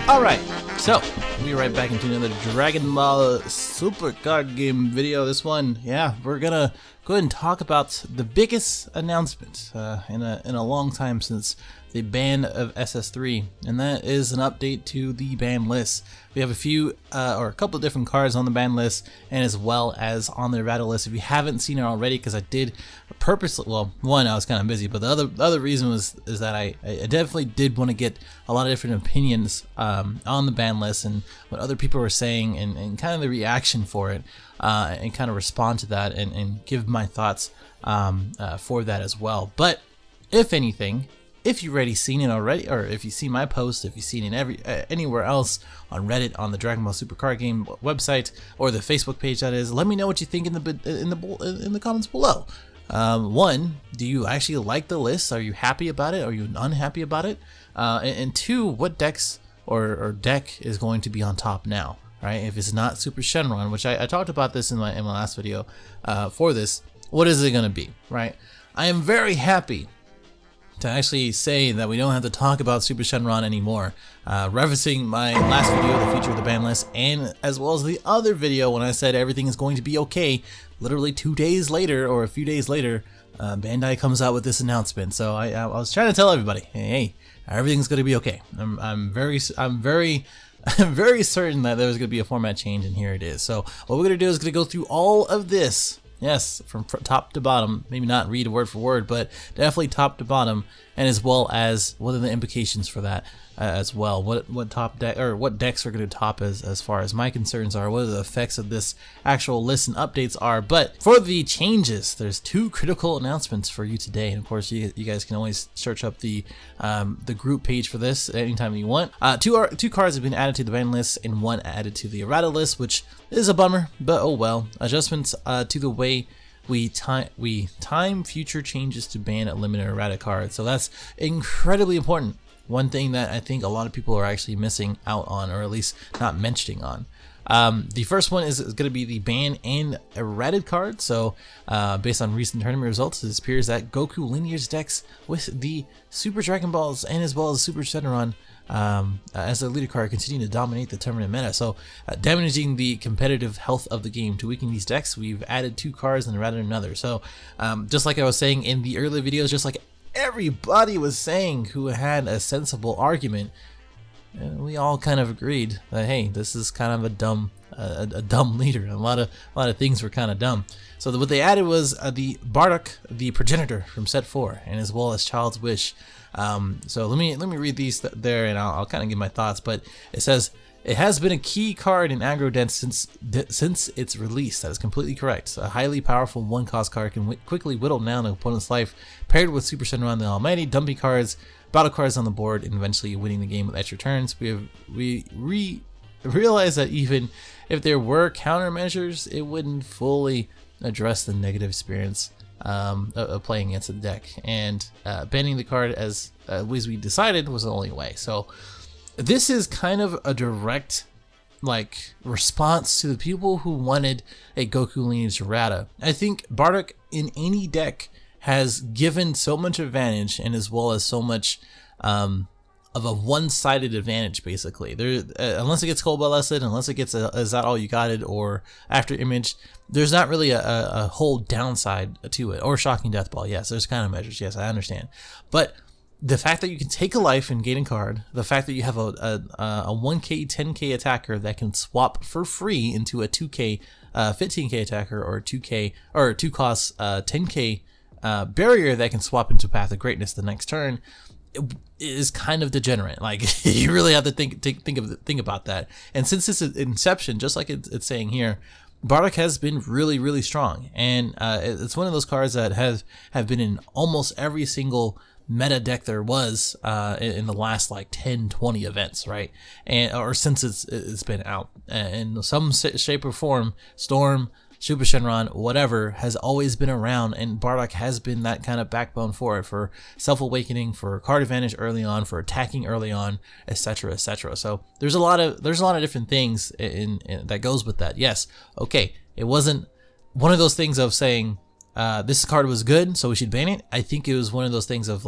Alright, so we're right back into another Dragon Ball Super card game video. This one, yeah, we're gonna go ahead and talk about the biggest announcement in a long time since the ban of SS3, and that is an update to the ban list. We have a few or a couple of different cards on the ban list, and as well as on the errata list. If you haven't seen it already, because I did purposely, well, one, I was kind of busy, but the other reason is that I definitely did want to get a lot of different opinions on the ban list and what other people were saying, and kind of the reaction for it, and kind of respond to that and give my thoughts for that as well. But if anything, if you've already seen it already, or if you've seen my post, if you've seen it anywhere else on Reddit, on the Dragon Ball Super card game website, or the Facebook page, that is, let me know what you think in the comments below. One, do you actually like the list? Are you happy about it? Are you unhappy about it? And two, what decks or deck is going to be on top now? Right? If it's not Super Shenron, which I talked about this in my last video for this, what is it going to be? Right? I am very happy to actually say that we don't have to talk about Super Shenron anymore. Referencing my last video, the future of the ban list, and as well as the other video when I said everything is going to be okay, literally 2 days later or a few days later, Bandai comes out with this announcement. So I was trying to tell everybody, hey, everything's going to be okay. I'm very certain that there's going to be a format change, and here it is. So what we're going to do is going to go through all of this. Yes, from top to bottom, maybe not read word for word, but definitely top to bottom, and as well as what are the implications for that as well. What top deck or what decks are going to top as far as my concerns are. What are the effects of this actual list and updates are. But for the changes, there's two critical announcements for you today, and of course you guys can always search up the group page for this anytime you want. Two cards have been added to the ban list, and one added to the errata list, which is a bummer, but oh well. Adjustments to the way we time future changes to ban a limited errata card. So that's incredibly important. One thing that I think a lot of people are actually missing out on, or at least not mentioning on. The first one is going to be the ban and errated card. So based on recent tournament results, it appears that Goku lineage decks with the Super Dragon Balls and as well as Super Shenron as their leader card continue to dominate the tournament meta. So damaging the competitive health of the game. To weaken these decks, we've added 2 cards and errated another. So just like I was saying in the earlier videos, just like everybody was saying who had a sensible argument, we all kind of agreed that, hey, this is kind of a dumb leader. A lot of things were kind of dumb. So what they added was the Bartek, the progenitor from set 4, and as well as Child's Wish. So let me read these there, and I'll kind of give my thoughts. But it says, it has been a key card in aggro since its release. That is completely correct. A highly powerful 1-cost card can quickly whittle down an opponent's life, paired with Super Shenron the Almighty, dumping cards, battle cards on the board, and eventually winning the game with extra turns. We realize that even if there were countermeasures, it wouldn't fully address the negative experience of playing against the deck, and banning the card as we decided was the only way. So this is kind of a direct response to the people who wanted a Goku lineage errata. I think Bartek in any deck has given so much advantage, and as well as so much of a one-sided advantage, basically. Unless it gets cold ballasted, unless it gets is that all you got it, or after image, there's not really a whole downside to it. Or shocking death ball, yes, there's countermeasures, yes, I understand. But the fact that you can take a life and gain a card, the fact that you have a 1k, 10k attacker that can swap for free into a 2k, 15k attacker, or 2k, or 2-cost 10k barrier that can swap into Path of Greatness the next turn, is kind of degenerate. You really have to think about that. And since its inception, just like it's saying here, Bartek has been really strong, and it's one of those cards that have been in almost every single meta deck there was in the last 10-20 events, right? Or since it's been out in some shape or form. Storm, Super Shenron, whatever, has always been around, and Bartek has been that kind of backbone for it, for self-awakening, for card advantage early on, for attacking early on, etc., etc. So there's a lot of different things in that goes with that. Yes, okay, it wasn't one of those things of saying this card was good, so we should ban it. I think it was one of those things of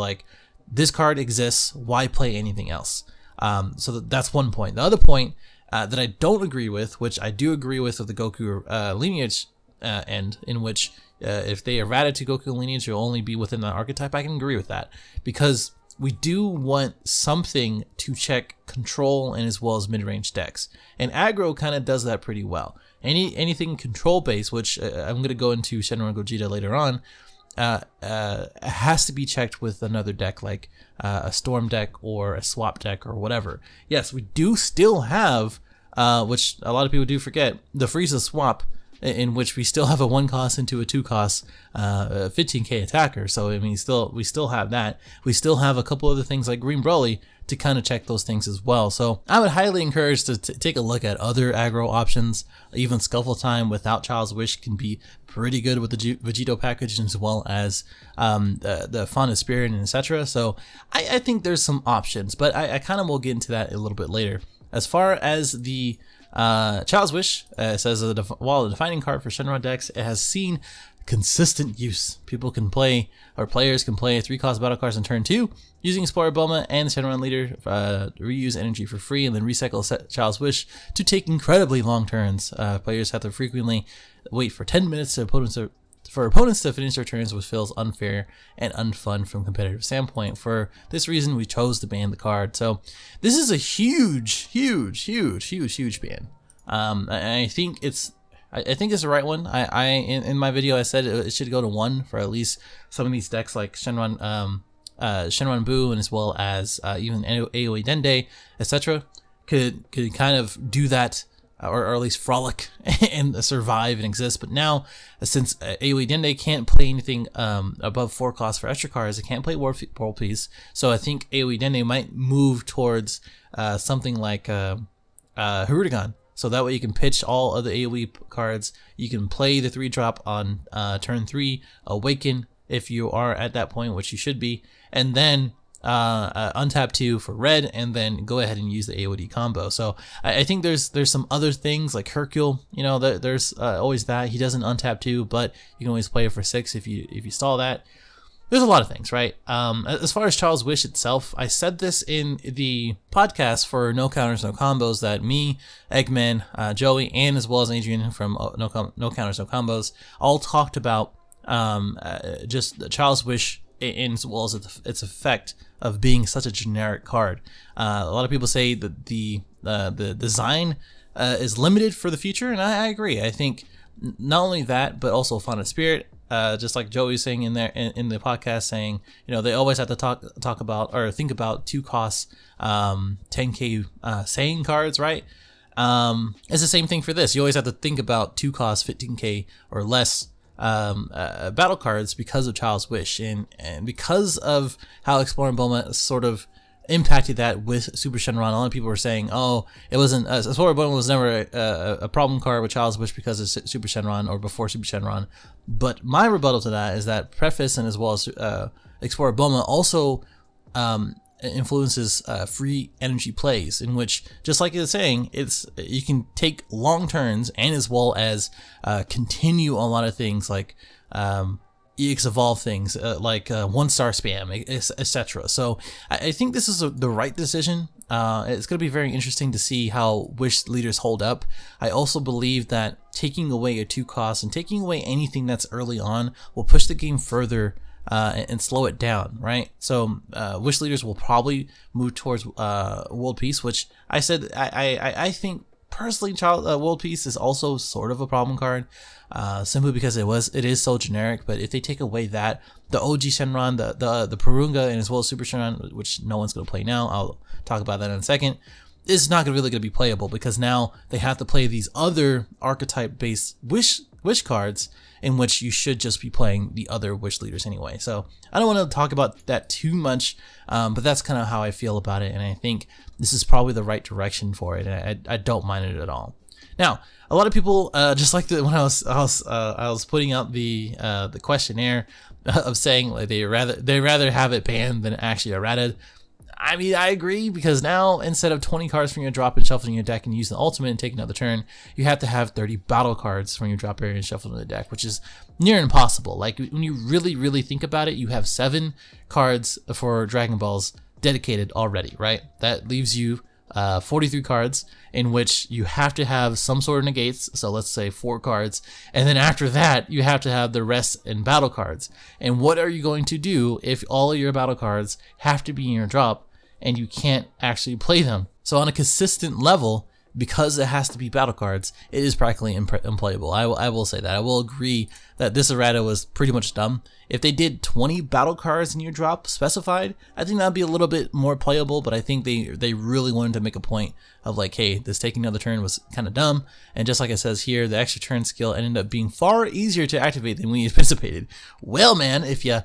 this card exists, why play anything else? So that's one point. The other point that I don't agree with, which I do agree with the Goku lineage end, in which if they are added to Goku lineage, you'll only be within that archetype. I can agree with that, because we do want something to check control and as well as mid-range decks, and aggro kind of does that pretty well. Anything control based, which I'm going to go into Shenron Gogeta later on, has to be checked with another deck, like a storm deck or a swap deck or whatever. Yes, we do still have, which a lot of people do forget, the Frieza swap, in which we still have a 1 cost into a 2 cost 15k attacker. So I mean, we still have that. We still have a couple other things like Green Broly to kind of check those things as well. So I would highly encourage to take a look at other aggro options. Even Scuffle Time without Child's Wish can be pretty good with the Vegito package, as well as the Font of Spirit and etc. So I think there's some options, but I kind of will get into that a little bit later. As far as the Child's Wish, says while the defining card for Shenron decks, it has seen consistent use. People can play, or players can play 3-cost battle cards in turn 2 using Explorer Bulma and Shenron Leader, reuse energy for free, and then recycle Child's Wish to take incredibly long turns. Players have to frequently wait for 10 minutes for opponents to finish their turns, which feels unfair and unfun from a competitive standpoint. For this reason, we chose to ban the card. So this is a huge ban. I think it's the right one. In my video I said it should go to 1 for at least some of these decks like Shenron Buu, and as well as even AoE Dende, etc. could kind of do that, or at least frolic and survive and exist. But now, since AoE Dende can't play anything above 4 costs for extra cards, it can't play World Peace. So I think AoE Dende might move towards something like Hirudegan. So that way you can pitch all of the AoE cards. You can play the 3-drop on turn 3, Awaken if you are at that point, which you should be, and then untap 2 for red, and then go ahead and use the AoD combo. So I think there's some other things like Hercule. You know, there's always that. He doesn't untap 2, but you can always play it for 6 if you stall that. There's a lot of things, right? As far as Child's Wish itself, I said this in the podcast for No Counters, No Combos, that me, Eggman, Joey, and as well as Adrian from No Counters, No Combos all talked about just the Child's Wish, in as well as its effect of being such a generic card. A lot of people say that the design is limited for the future, and I agree. I think not only that, but also Font of Spirit. Just like Joey's saying in there in the podcast, saying, you know, they always have to talk about or think about 2 costs 10k Saiyan cards, right? It's the same thing for this. You always have to think about 2 costs 15k or less battle cards because of Child's Wish, and because of how Explorer Bulma sort of impacted that with Super Shenron. A lot of people were saying, oh, it wasn't, Explorer Bulma was never a problem card with Child's Wish because of Super Shenron or before Super Shenron. But my rebuttal to that is that Preface, and as well as Explorer Bulma, also influences free energy plays, in which, just like it's saying, you can take long turns and as well as continue a lot of things like EX evolve things, like 1-star spam, etc. So I think this is the right decision. It's going to be very interesting to see how Wish leaders hold up. I also believe that taking away a 2 cost and taking away anything that's early on will push the game further and slow it down, right? So Wish leaders will probably move towards World Peace, which I said I think personally World Peace is also sort of a problem card, simply because it is so generic. But if they take away that, the OG Shenron, the Purunga, and as well as Super Shenron, which no one's going to play now, I'll talk about that in a second, is not really going to be playable, because now they have to play these other archetype based wish cards, in which you should just be playing the other Wish leaders anyway. So I don't want to talk about that too much, but that's kind of how I feel about it, and I think this is probably the right direction for it, and I don't mind it at all. Now, a lot of people, just like when I was putting out the questionnaire of saying like they rather have it banned than actually errated. I mean, I agree, because now instead of 20 cards from your drop and shuffling your deck and use the ultimate and take another turn, you have to have 30 battle cards from your drop area and shuffle in the deck, which is near impossible. Like, when you really think about it, you have 7 cards for Dragon Ball's dedicated already, right? That leaves you 43 cards in which you have to have some sort of negates. So let's say 4 cards. And then after that, you have to have the rest in battle cards. And what are you going to do if all of your battle cards have to be in your drop and you can't actually play them? So on a consistent level, because it has to be battle cards, it is practically unplayable. I will say that. I will agree that this errata was pretty much dumb. If they did 20 battle cards in your drop specified, I think that'd be a little bit more playable, but I think they really wanted to make a point of like, hey, this taking another turn was kind of dumb. And just like it says here, the extra turn skill ended up being far easier to activate than we anticipated. Well, man, if you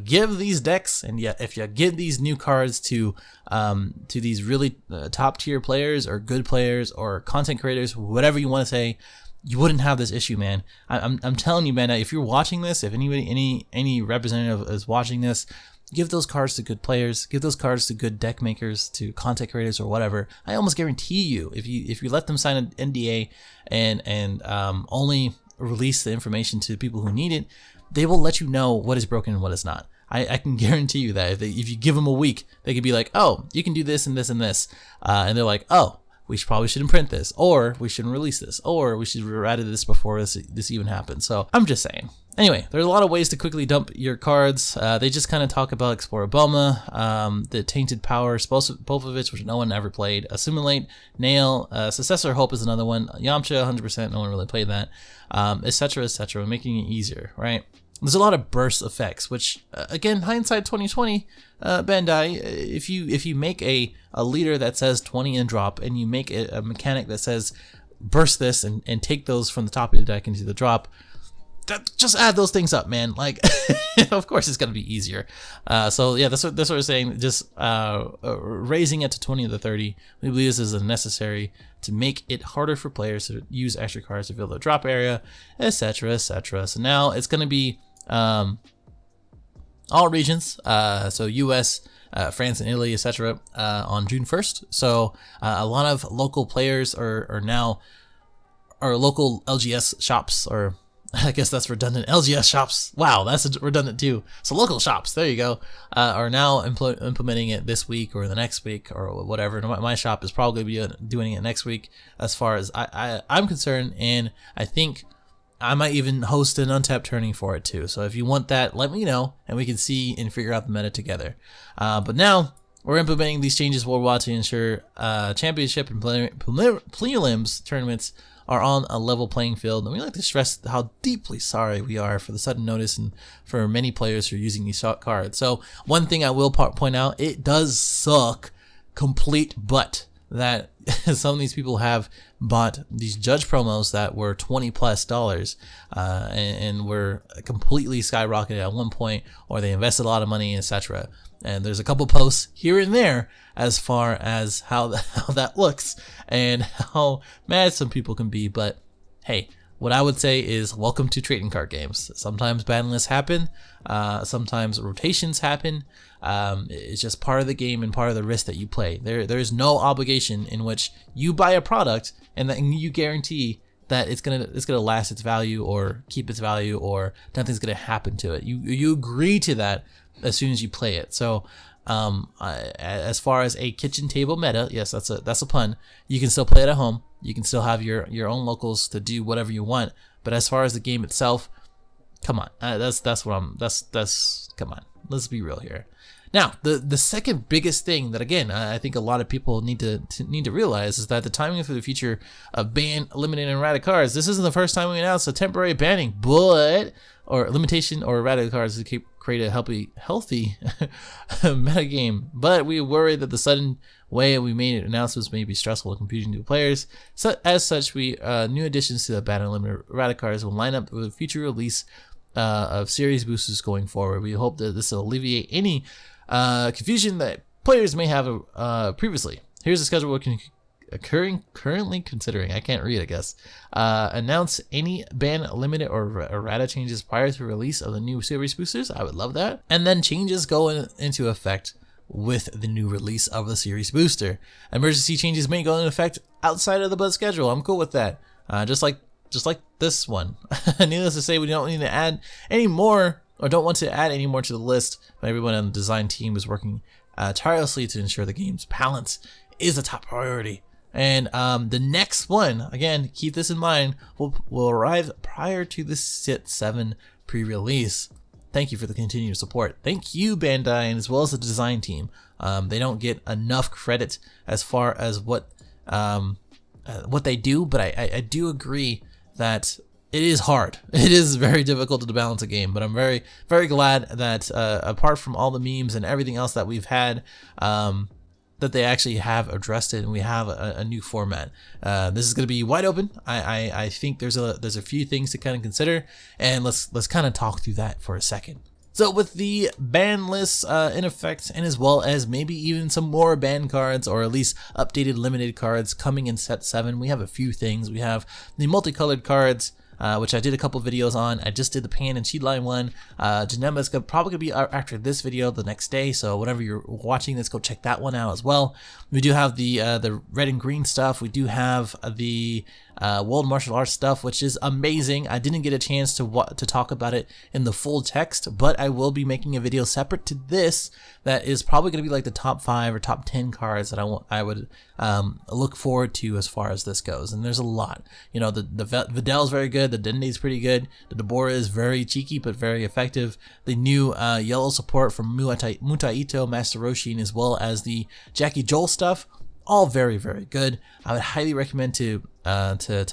give these decks and if you give these new cards to these really top tier players or good players or content creators, whatever you want to say, you wouldn't have this issue, man. I'm telling you, man, if you're watching this, if anybody, any representative is watching this, give those cards to good players, give those cards to good deck makers, to content creators or whatever. I almost guarantee you, if you let them sign an NDA and only release the information to people who need it, they will let you know what is broken and what is not. I can guarantee you that if you give them a week, they could be like, oh, you can do this and this and this, and they're like, oh, we probably shouldn't print this, or we shouldn't release this, or we should have added this before this even happened. So I'm just saying. Anyway, there's a lot of ways to quickly dump your cards. They just kind of talk about Explorer Boma, the Tainted Power, Popovich, which no one ever played, Assimilate, Nail, Successor Hope is another one, Yamcha, 100%, no one really played that, etc., etc., making it easier, right? There's a lot of burst effects, which again, hindsight 2020, Bandai, if you make a leader that says 20 in drop and you make a mechanic that says burst this and take those from the top of the deck into the drop, just add those things up, man. Like, of course it's gonna be easier. So yeah, that's what we're saying. Just raising it to 20 to 30. We believe this is necessary to make it harder for players to use extra cards to fill the drop area, etc., etc. So now it's gonna be all regions, so US, France and Italy, etc., on June 1st. So a lot of local players are now, or local LGS shops, or I guess that's redundant, LGS shops. Wow, that's redundant too. So local shops, there you go, are now implementing it this week or the next week or whatever. My shop is probably going to be doing it next week as far as I'm concerned, and I think I might even host an untapped tourney for it too. So if you want that, let me know and we can see and figure out the meta together. But now we're implementing these changes worldwide to ensure championship and prelims tournaments are on a level playing field. And we like to stress how deeply sorry we are for the sudden notice and for many players who are using these cards. So one thing I will point out, it does suck complete butt that some of these people have bought these judge promos that were $20+ and were completely skyrocketed at one point, or they invested a lot of money, etc. And there's a couple posts here and there as far as how that looks and how mad some people can be. But hey, what I would say is welcome to trading card games. Sometimes ban lists happen, sometimes rotations happen. It's just part of the game and part of the risk that you play. There's no obligation in which you buy a product and then you guarantee that it's gonna last its value or keep its value or nothing's gonna happen to it. You agree to that as soon as you play it. So as far as a kitchen table meta, yes, that's a pun. You can still play it at home. You can still have your own locals to do whatever you want. But as far as the game itself, come on, come on. Let's be real here. Now, the second biggest thing that, again, I think a lot of people need to realize is that the timing for the future of ban, eliminating, and errata cards. This isn't the first time we announced a temporary banning, or limitation or errata cards to create a healthy metagame. But we worry that the sudden way we made announcements may be stressful and confusing to players. So, as such, new additions to the ban and eliminate errata cards will line up with a future release of series boosters going forward. We hope that this will alleviate any confusion that players may have previously. Here's the schedule we're currently considering. I can't read, I guess. Announce any ban, limited, or errata changes prior to release of the new series boosters. I would love that. And then changes go into effect with the new release of the series booster. Emergency changes may go into effect outside of the buzz schedule. I'm cool with that. Just like this one. Needless to say, we don't need to add any more, or don't want to add any more to the list, but everyone on the design team is working tirelessly to ensure the game's balance is a top priority. And the next one, again, keep this in mind, will arrive prior to the Set 7 pre-release. Thank you for the continued support. Thank you, Bandai, and as well as the design team. They don't get enough credit as far as what they do, but I do agree that it is hard. It is very difficult to balance a game, but I'm very, very glad that apart from all the memes and everything else that we've had, that they actually have addressed it, and we have a new format. This is going to be wide open. I think there's a few things to kind of consider, and let's kind of talk through that for a second. So with the ban lists in effect, and as well as maybe even some more ban cards, or at least updated limited cards coming in Set 7, we have a few things. We have the multicolored cards, which I did a couple videos on. I just did the pan and sheet line one. Janemba is probably going to be after this video the next day, so whenever you're watching this, go check that one out as well. We do have the red and green stuff. We do have the world martial arts stuff, which is amazing. I didn't get a chance to talk about it in the full text, but I will be making a video separate to this that is probably going to be like the top 5 or top 10 cards that I would look forward to as far as this goes. And there's a lot. You know, the Videl is very good. The Dende is pretty good. The Deborah is very cheeky but very effective. The new yellow support from Mutaito, Master Roshin, as well as the Jackie Joel stuff, all very, very good. I would highly recommend to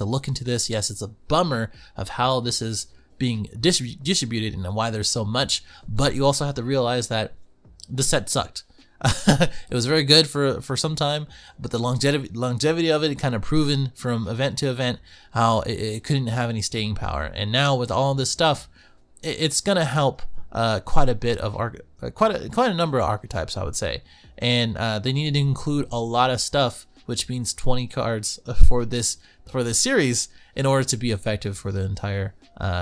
look into this. Yes, it's a bummer of how this is being distributed and why there's so much, but you also have to realize that the set sucked. It was very good for some time, but the longevity of it kind of proven from event to event how it couldn't have any staying power. And now with all this stuff, it's gonna help quite a bit of quite a number of archetypes, I would say. And they needed to include a lot of stuff, which means 20 cards for this series in order to be effective for the entire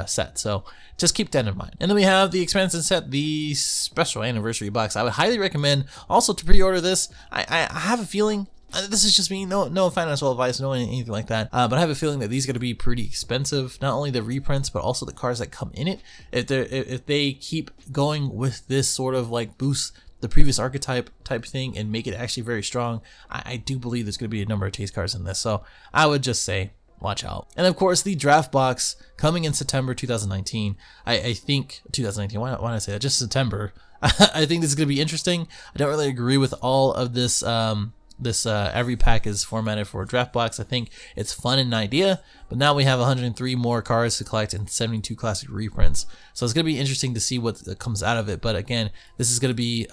set. So just keep that in mind. And then we have the Expansive set, the special anniversary box. I would highly recommend also to pre-order this. I have a feeling, this is just me, no financial advice, no anything like that, but I have a feeling that these are going to be pretty expensive. Not only the reprints, but also the cards that come in it. If they keep going with this sort of like boost the previous archetype type thing and make it actually very strong, I do believe there's going to be a number of taste cards in this. So I would just say, watch out. And of course, the draft box coming in September 2019. I think 2019. Why did I say that? Just September. I think this is going to be interesting. I don't really agree with all of this. Every pack is formatted for a draft box. I think it's fun and an idea, but now we have 103 more cards to collect and 72 classic reprints. So it's going to be interesting to see what comes out of it. But again, this is going to be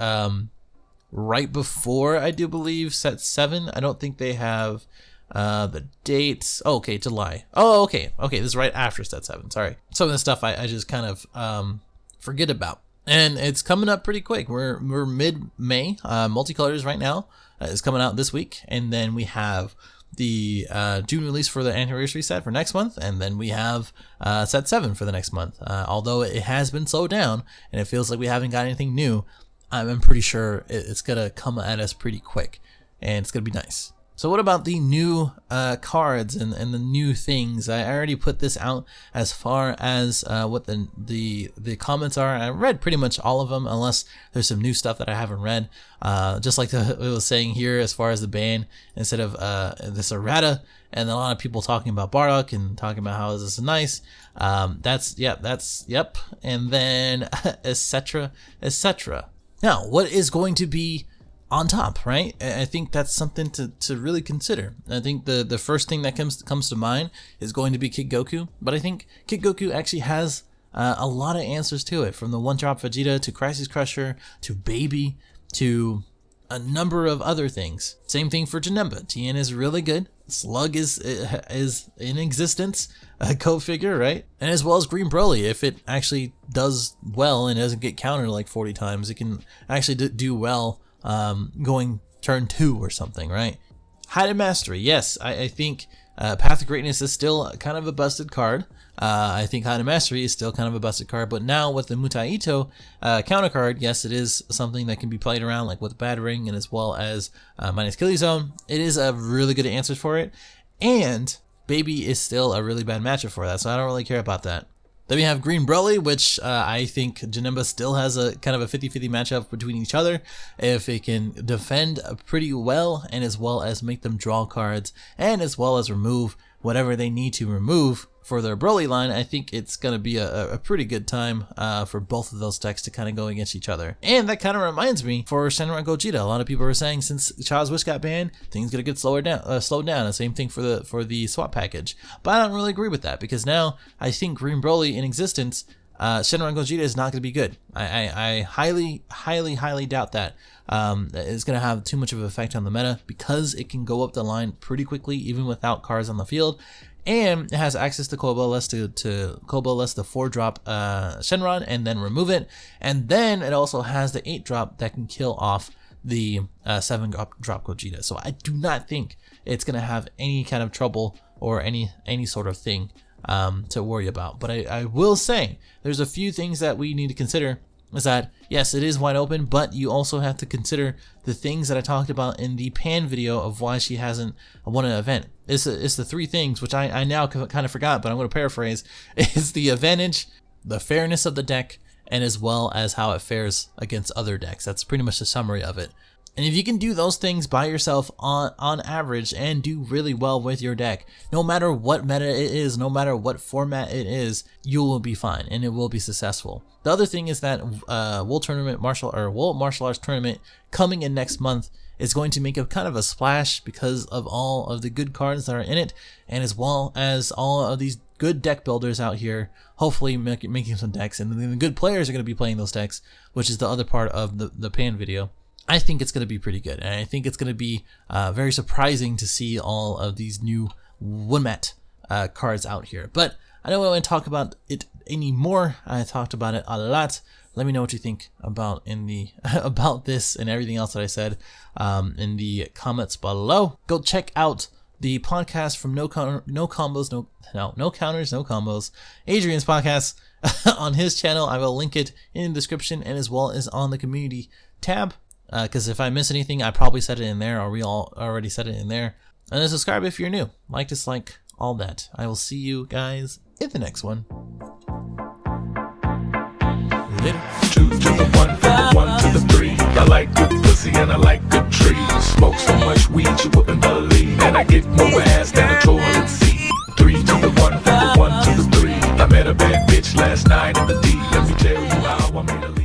right before, I do believe, Set 7. I don't think they have the dates. Oh, okay, July. Oh, okay, this is right after Set 7. Sorry, some of this stuff I just kind of forget about, and it's coming up pretty quick. We're mid-May. Multicolors right now is coming out this week, and then we have the June release for the anniversary set for next month, and then we have Set 7 for the next month. Although it has been slowed down and it feels like we haven't got anything new, I'm pretty sure it's gonna come at us pretty quick, and it's gonna be nice. So what about the new cards and the new things? I already put this out as far as what the comments are. I read pretty much all of them, unless there's some new stuff that I haven't read. Just like it was saying here, as far as the ban, instead of this errata, and a lot of people talking about Bartek and talking about how this is nice. That's yep, and then etc. etc. Now, what is going to be on top, right? I think that's something to really consider. I think the first thing that comes to mind is going to be Kid Goku, but I think Kid Goku actually has a lot of answers to it, from the one-drop Vegeta to Crisis Crusher to Baby to a number of other things. Same thing for Janemba. TN is really good. Slug is in existence, a code figure, right? And as well as Green Broly, if it actually does well and doesn't get countered like 40 times, it can actually do well going turn 2 or something, right? Hidden Mastery, yes, I think Path of Greatness is still kind of a busted card. I think Hidden Mastery is still kind of a busted card, but now with the Mutaito counter card, yes, it is something that can be played around, like with Bad Ring and as well as minus Killing Zone. It is a really good answer for it, and Baby is still a really bad matchup for that, so I don't really care about that. Then we have Green Broly, which I think Janemba still has a kind of a 50-50 matchup between each other. If it can defend pretty well, and as well as make them draw cards, and as well as remove whatever they need to remove for their Broly line, I think it's going to be a pretty good time for both of those decks to kind of go against each other. And that kind of reminds me, for Shenron Gogeta, a lot of people are saying since Child's Wish got banned, things going to get slowed down. The same thing for the swap package. But I don't really agree with that, because now I think Green Broly in existence, Shenron Gogeta is not going to be good. I highly doubt that. It's going to have too much of an effect on the meta, because it can go up the line pretty quickly even without cards on the field. And it has access to Cobalesce to Cobalesce the 4-drop Shenron and then remove it. And then it also has the 8-drop that can kill off the 7-drop Gogeta. So I do not think it's going to have any kind of trouble or any sort of thing to worry about. But I will say there's a few things that we need to consider. Is that, yes, it is wide open, but you also have to consider the things that I talked about in the Pan video of why she hasn't won an event. It's the 3 things, which I now kind of forgot, but I'm going to paraphrase. It's the advantage, the fairness of the deck, and as well as how it fares against other decks. That's pretty much the summary of it. And if you can do those things by yourself on average and do really well with your deck, no matter what meta it is, no matter what format it is, you will be fine and it will be successful. The other thing is that World Martial Arts Tournament coming in next month is going to make a kind of a splash because of all of the good cards that are in it, and as well as all of these good deck builders out here, hopefully making some decks, and then the good players are going to be playing those decks, which is the other part of the Pan video. I think it's going to be pretty good, and I think it's going to be very surprising to see all of these new Wunmat cards out here. But I don't want to talk about it anymore. I talked about it a lot. Let me know what you think about about this and everything else that I said in the comments below. Go check out the podcast from No Counters, No Combos, Adrian's podcast on his channel. I will link it in the description and as well as on the community tab. Because if I miss anything, I probably said it in there, or we all already said it in there. And then subscribe if you're new. Like, dislike, all that. I will see you guys in the next one. Later. 2 to the 1, from the 1 to the 3. I like good pussy and I like good trees. Smoke so much weed you wouldn't believe, and I get more ass than a toilet seat. 3 to the 1, from the 1 to the 3. I met a bad bitch last night in the D. Let me tell you how I made a leave.